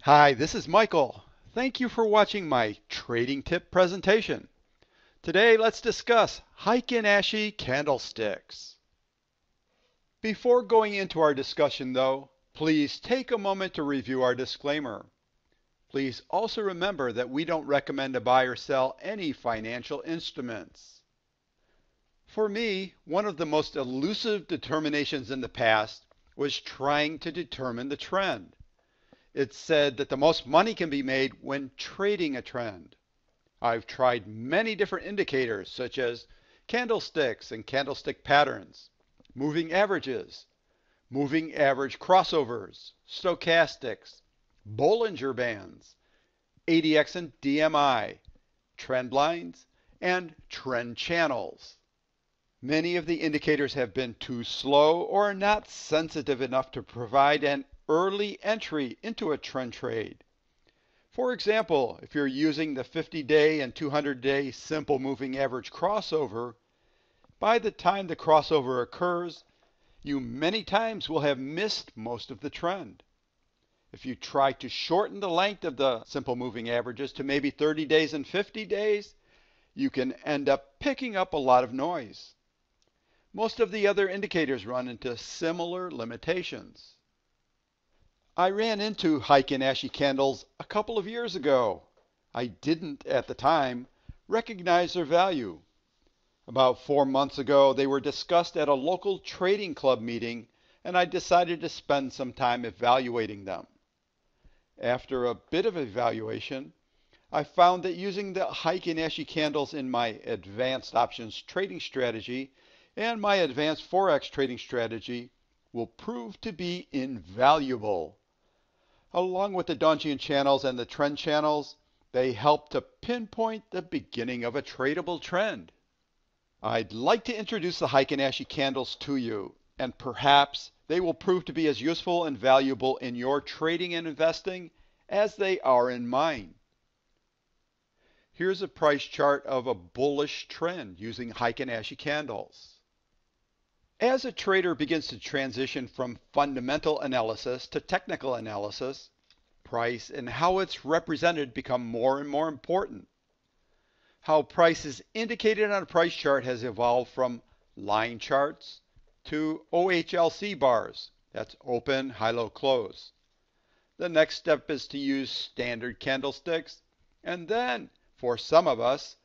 Hi, this is Michael. Thank you for watching my trading tip presentation. Today, let's discuss Heikin Ashi candlesticks. Before going into our discussion, though, please take a moment to review our disclaimer. Please also remember that we don't recommend to buy or sell any financial instruments. For me, one of the most elusive determinations in the past was trying to determine the trend. It's said that the most money can be made when trading a trend. I've tried many different indicators such as candlesticks and candlestick patterns, moving averages, moving average crossovers, stochastics, Bollinger Bands, ADX and DMI, trend lines, and trend channels. Many of the indicators have been too slow or not sensitive enough to provide an early entry into a trend trade. For example, if you're using the 50-day and 200-day simple moving average crossover, by the time the crossover occurs, you many times will have missed most of the trend. If you try to shorten the length of the simple moving averages to maybe 30 days and 50 days, you can end up picking up a lot of noise. Most of the other indicators run into similar limitations. I ran into Heikin Ashi candles a couple of years ago. I didn't, at the time, recognize their value. About 4 months ago, they were discussed at a local trading club meeting, and I decided to spend some time evaluating them. After a bit of evaluation, I found that using the Heikin Ashi candles in my advanced options trading strategy and my advanced Forex trading strategy will prove to be invaluable. Along with the Donchian Channels and the Trend Channels, they help to pinpoint the beginning of a tradable trend. I'd like to introduce the Heikin Ashi candles to you, and perhaps they will prove to be as useful and valuable in your trading and investing as they are in mine. Here's a price chart of a bullish trend using Heikin Ashi candles. As a trader begins to transition from fundamental analysis to technical analysis, price and how it's represented become more and more important. How price is indicated on a price chart has evolved from line charts to OHLC bars. That's open, high, low, close. The next step is to use standard candlesticks, and then, for some of us,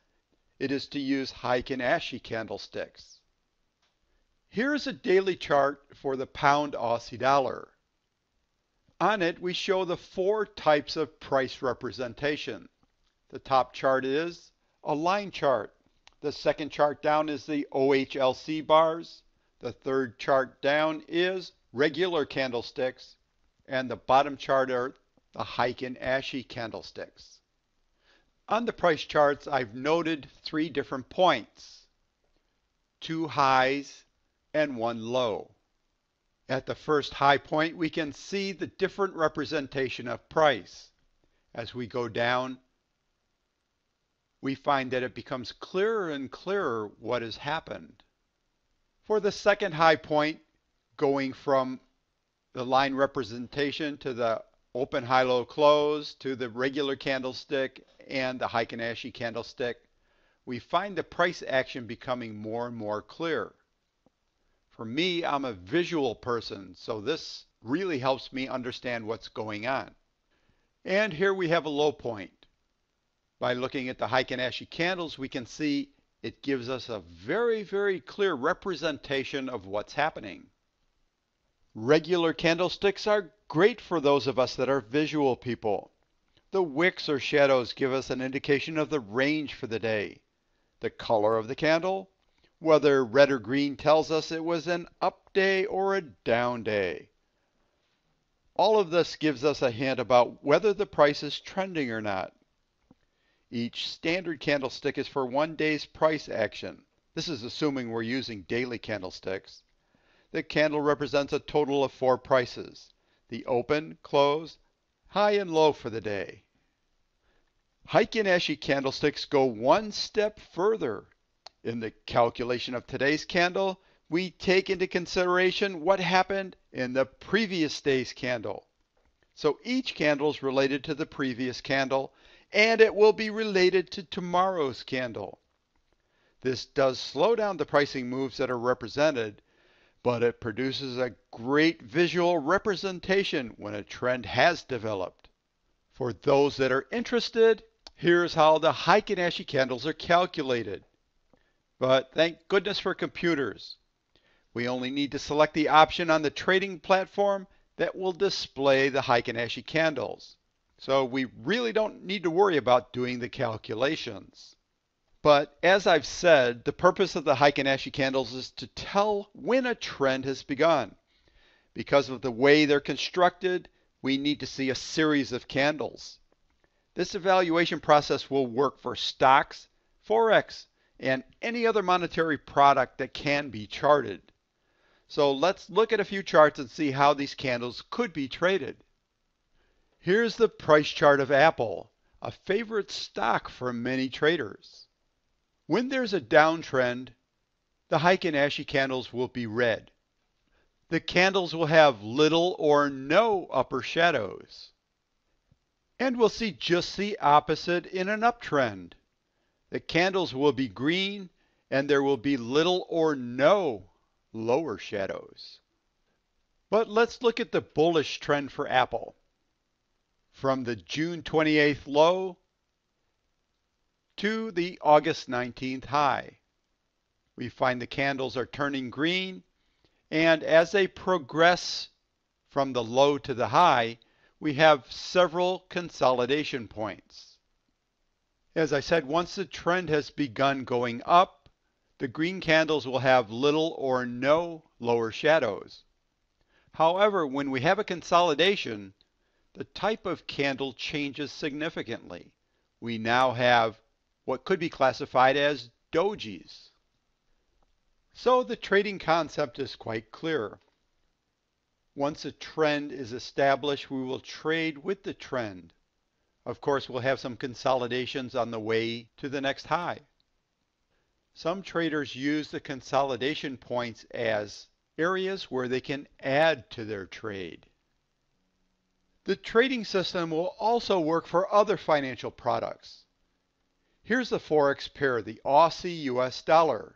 it is to use Heikin Ashi candlesticks. Here is a daily chart for the pound Aussie dollar. On it, we show the 4 types of price representation. The top chart is a line chart. The second chart down is the OHLC bars. The third chart down is regular candlesticks. And the bottom chart are the Heikin Ashi candlesticks. On the price charts, I've noted 3 different points. 2 highs and 1 low. At the first high point, we can see the different representation of price. As we go down, we find that it becomes clearer and clearer what has happened. For the second high point, going from the line representation to the open, high, low, close, to the regular candlestick and the Heikin Ashi candlestick, we find the price action becoming more and more clear. For me, I'm a visual person, so this really helps me understand what's going on. And here we have a low point. By looking at the Heikin Ashi candles, we can see it gives us a very, very clear representation of what's happening. Regular candlesticks are great for those of us that are visual people. The wicks or shadows give us an indication of the range for the day. The color of the candle, whether red or green, tells us it was an up day or a down day. All of this gives us a hint about whether the price is trending or not. Each standard candlestick is for 1 day's price action. This is assuming we're using daily candlesticks. The candle represents a total of 4 prices: the open, close, high, and low for the day. Heikin Ashi candlesticks go 1 step further. In the calculation of today's candle, we take into consideration what happened in the previous day's candle. So each candle is related to the previous candle, and it will be related to tomorrow's candle. This does slow down the pricing moves that are represented, but it produces a great visual representation when a trend has developed. For those that are interested, here's how the Heikin Ashi candles are calculated. But thank goodness for computers. We only need to select the option on the trading platform that will display the Heikin Ashi candles. So we really don't need to worry about doing the calculations. But as I've said, the purpose of the Heikin Ashi candles is to tell when a trend has begun. Because of the way they're constructed, we need to see a series of candles. This evaluation process will work for stocks, Forex, and any other monetary product that can be charted. So let's look at a few charts and see how these candles could be traded. Here's the price chart of Apple, a favorite stock for many traders. When there's a downtrend, the Heikin Ashi candles will be red. The candles will have little or no upper shadows. And we'll see just the opposite in an uptrend. The candles will be green and there will be little or no lower shadows. But let's look at the bullish trend for Apple. From the June 28th low to the August 19th high. We find the candles are turning green, and as they progress from the low to the high, we have several consolidation points. As I said, once the trend has begun going up, the green candles will have little or no lower shadows. However, when we have a consolidation, the type of candle changes significantly. We now have what could be classified as dojis. So the trading concept is quite clear. Once a trend is established, we will trade with the trend. Of course, we'll have some consolidations on the way to the next high. Some traders use the consolidation points as areas where they can add to their trade. The trading system will also work for other financial products. Here's the Forex pair, the Aussie-US dollar.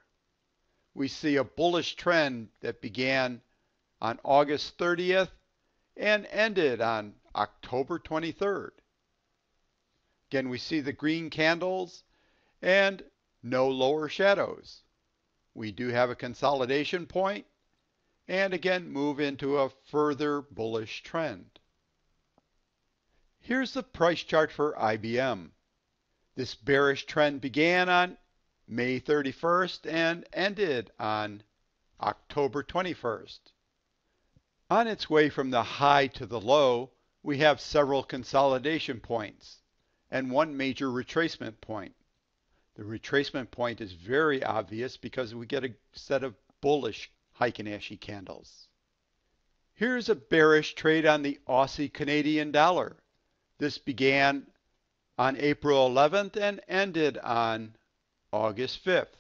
We see a bullish trend that began on August 30th and ended on October 23rd. Again, we see the green candles and no lower shadows. We do have a consolidation point and again move into a further bullish trend. Here's the price chart for IBM. This bearish trend began on May 31st and ended on October 21st. On its way from the high to the low, we have several consolidation points and one major retracement point. The retracement point is very obvious because we get a set of bullish Heikin Ashi candles. Here's a bearish trade on the Aussie Canadian dollar. This began on April 11th and ended on August 5th.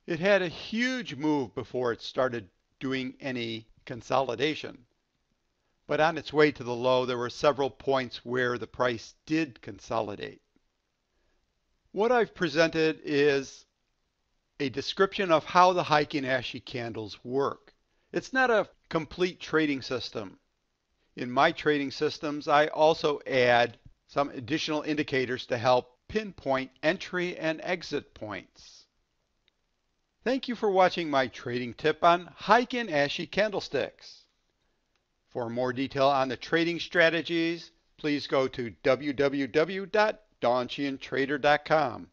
It had a huge move before it started doing any consolidation. But on its way to the low, there were several points where the price did consolidate. What I've presented is a description of how the Heikin Ashi candles work. It's not a complete trading system. In my trading systems, I also add some additional indicators to help pinpoint entry and exit points. Thank you for watching my trading tip on Heikin Ashi candlesticks. For more detail on the trading strategies, please go to www.donchiantrader.com.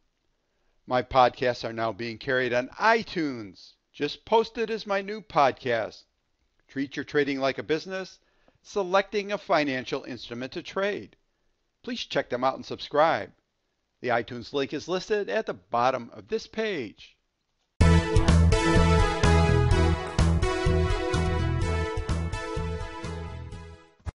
My podcasts are now being carried on iTunes. Just posted as my new podcast. Treat your trading like a business, selecting a financial instrument to trade. Please check them out and subscribe. The iTunes link is listed at the bottom of this page.